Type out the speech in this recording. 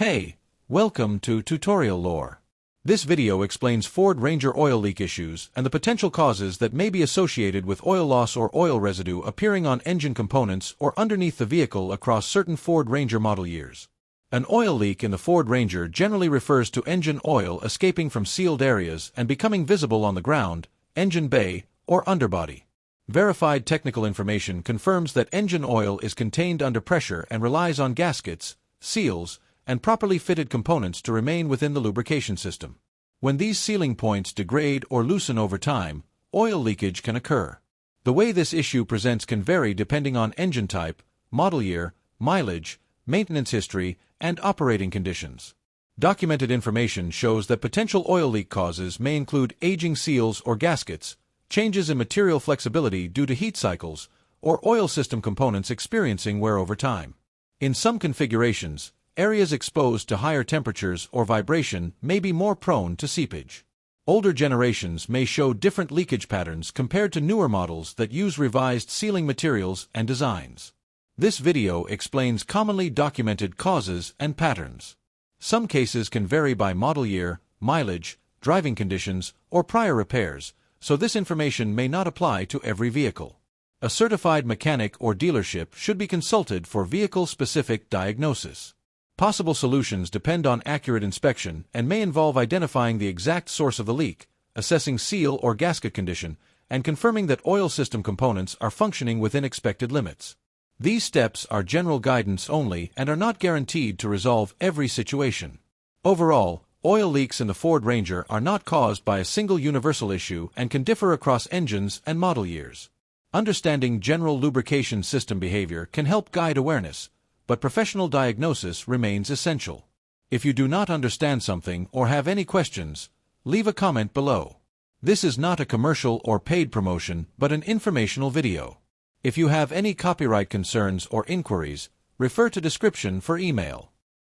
Hey, welcome to Tutorial Lore. This video explains Ford Ranger oil leak issues and the potential causes that may be associated with oil loss or oil residue appearing on engine components or underneath the vehicle across certain Ford Ranger model years. An oil leak in the Ford Ranger generally refers to engine oil escaping from sealed areas and becoming visible on the ground, engine bay, or underbody. Verified technical information confirms that engine oil is contained under pressure and relies on gaskets, seals, and properly fitted components to remain within the lubrication system. When these sealing points degrade or loosen over time, oil leakage can occur. The way this issue presents can vary depending on engine type, model year, mileage, maintenance history, and operating conditions. Documented information shows that potential oil leak causes may include aging seals or gaskets, changes in material flexibility due to heat cycles, or oil system components experiencing wear over time. In some configurations, areas exposed to higher temperatures or vibration may be more prone to seepage. Older generations may show different leakage patterns compared to newer models that use revised sealing materials and designs. This video explains commonly documented causes and patterns. Some cases can vary by model year, mileage, driving conditions, or prior repairs, so this information may not apply to every vehicle. A certified mechanic or dealership should be consulted for vehicle-specific diagnosis. Possible solutions depend on accurate inspection and may involve identifying the exact source of the leak, assessing seal or gasket condition, and confirming that oil system components are functioning within expected limits. These steps are general guidance only and are not guaranteed to resolve every situation. Overall, oil leaks in the Ford Ranger are not caused by a single universal issue and can differ across engines and model years. Understanding general lubrication system behavior can help guide awareness, but professional diagnosis remains essential. If you do not understand something or have any questions, leave a comment below. This is not a commercial or paid promotion but an informational video. If you have any copyright concerns or inquiries, refer to description for email.